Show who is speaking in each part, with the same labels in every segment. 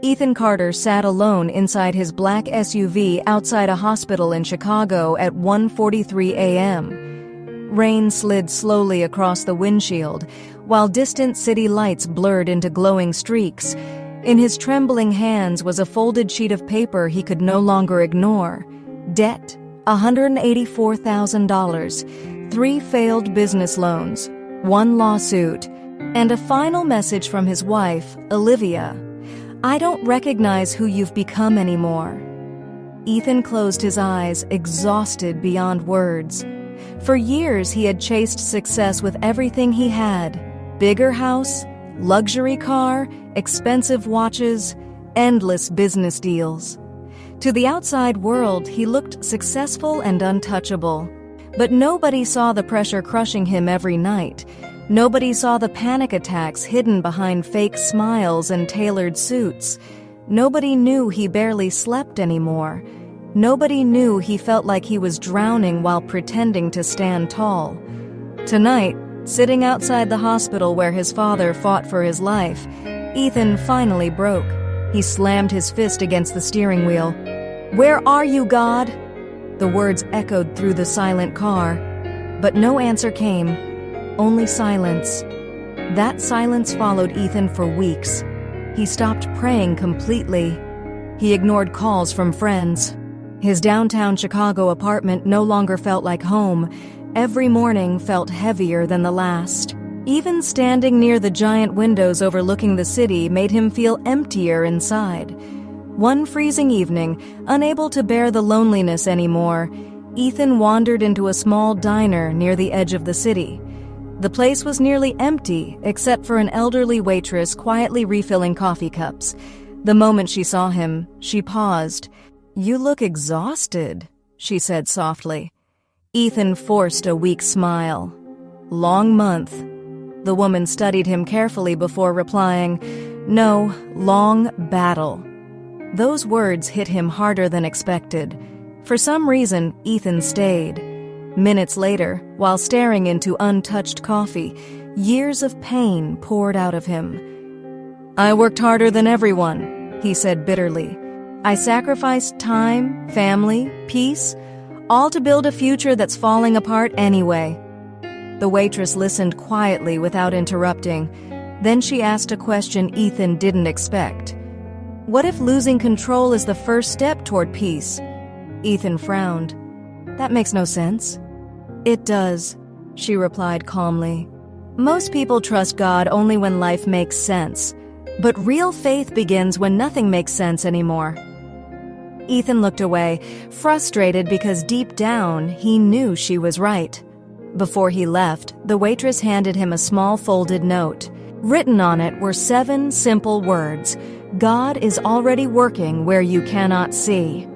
Speaker 1: Ethan Carter sat alone inside his black SUV outside a hospital in Chicago at 1:43 a.m. Rain slid slowly across the windshield, while distant city lights blurred into glowing streaks. In his trembling hands was a folded sheet of paper he could no longer ignore. Debt, $184,000, 3 failed business loans, 1 lawsuit, and a final message from his wife, Olivia. "I don't recognize who you've become anymore." Ethan closed his eyes, exhausted beyond words. For years he had chased success with everything he had: bigger house, luxury car, expensive watches, endless business deals. To the outside world, he looked successful and untouchable. But nobody saw the pressure crushing him every night. Nobody saw the panic attacks hidden behind fake smiles and tailored suits. Nobody knew he barely slept anymore. Nobody knew he felt like he was drowning while pretending to stand tall. Tonight, sitting outside the hospital where his father fought for his life, Ethan finally broke. He slammed his fist against the steering wheel. "Where are you, God?" The words echoed through the silent car, but no answer came. Only silence. That silence followed Ethan for weeks. He stopped praying completely. He ignored calls from friends. His downtown Chicago apartment no longer felt like home. Every morning felt heavier than the last. Even standing near the giant windows overlooking the city made him feel emptier inside. One freezing evening, unable to bear the loneliness anymore, Ethan wandered into a small diner near the edge of the city. The place was nearly empty, except for an elderly waitress quietly refilling coffee cups. The moment she saw him, she paused. "You look exhausted," she said softly. Ethan forced a weak smile. "Long month." The woman studied him carefully before replying, "No, long battle." Those words hit him harder than expected. For some reason, Ethan stayed. Minutes later, while staring into untouched coffee, years of pain poured out of him. "I worked harder than everyone," he said bitterly. "I sacrificed time, family, peace, all to build a future that's falling apart anyway." The waitress listened quietly without interrupting. Then she asked a question Ethan didn't expect. "What if losing control is the first step toward peace?" Ethan frowned. "That makes no sense." "It does," she replied calmly. "Most people trust God only when life makes sense. But real faith begins when nothing makes sense anymore." Ethan looked away, frustrated because deep down he knew she was right. Before he left, the waitress handed him a small folded note. Written on it were 7 simple words: "God is already working where you cannot see."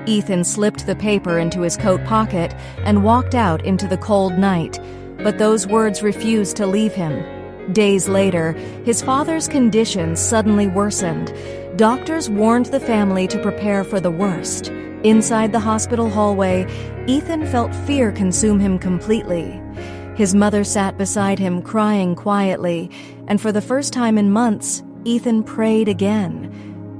Speaker 1: Ethan slipped the paper into his coat pocket and walked out into the cold night, but those words refused to leave him. Days later, his father's condition suddenly worsened. Doctors warned the family to prepare for the worst. Inside the hospital hallway, Ethan felt fear consume him completely. His mother sat beside him crying quietly, and for the first time in months, Ethan prayed again.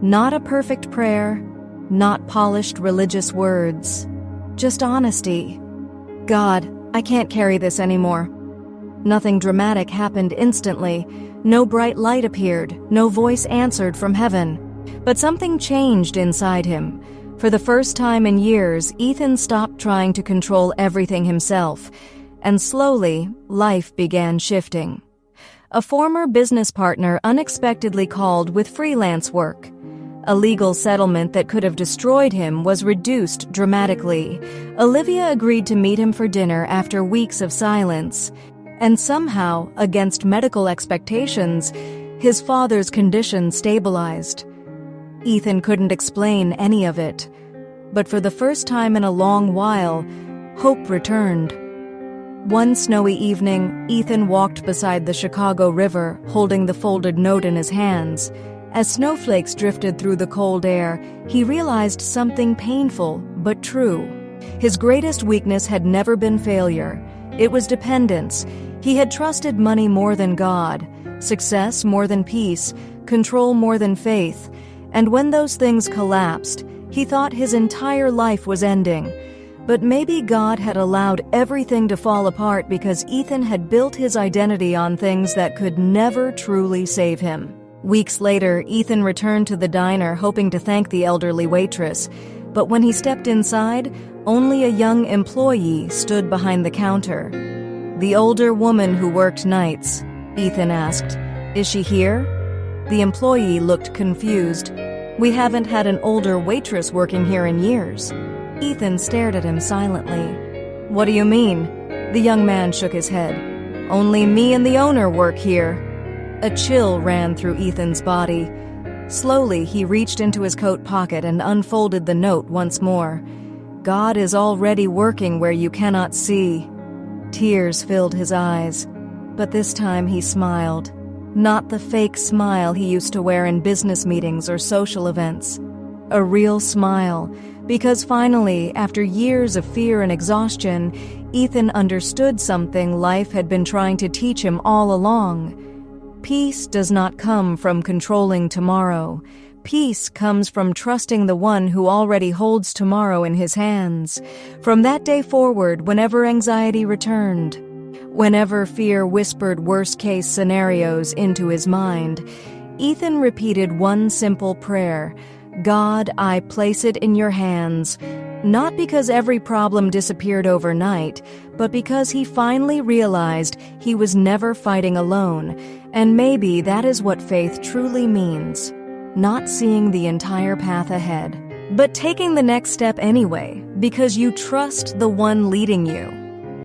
Speaker 1: Not a perfect prayer, not polished religious words, just honesty. "God, I can't carry this anymore." Nothing dramatic happened instantly. No bright light appeared, no voice answered from heaven. But something changed inside him. For the first time in years, Ethan stopped trying to control everything himself, and slowly, life began shifting. A former business partner unexpectedly called with freelance work. A legal settlement that could have destroyed him was reduced dramatically. Olivia agreed to meet him for dinner after weeks of silence. And somehow, against medical expectations, his father's condition stabilized. Ethan couldn't explain any of it. But for the first time in a long while, hope returned. One snowy evening, Ethan walked beside the Chicago River, holding the folded note in his hands. As snowflakes drifted through the cold air, he realized something painful but true. His greatest weakness had never been failure. It was dependence. He had trusted money more than God, success more than peace, control more than faith. And when those things collapsed, he thought his entire life was ending. But maybe God had allowed everything to fall apart because Ethan had built his identity on things that could never truly save him. Weeks later, Ethan returned to the diner hoping to thank the elderly waitress. But when he stepped inside, only a young employee stood behind the counter. "The older woman who worked nights," Ethan asked. "Is she here?" The employee looked confused. "We haven't had an older waitress working here in years." Ethan stared at him silently. "What do you mean?" The young man shook his head. "Only me and the owner work here." A chill ran through Ethan's body. Slowly, he reached into his coat pocket and unfolded the note once more. "God is already working where you cannot see." Tears filled his eyes, but this time he smiled. Not the fake smile he used to wear in business meetings or social events. A real smile, because finally, after years of fear and exhaustion, Ethan understood something life had been trying to teach him all along. Peace does not come from controlling tomorrow. Peace comes from trusting the one who already holds tomorrow in his hands. From that day forward, whenever anxiety returned, whenever fear whispered worst-case scenarios into his mind, Ethan repeated one simple prayer: "God, I place it in your hands." Not because every problem disappeared overnight, but because he finally realized he was never fighting alone. And maybe that is what faith truly means. Not seeing the entire path ahead, but taking the next step anyway, because you trust the one leading you.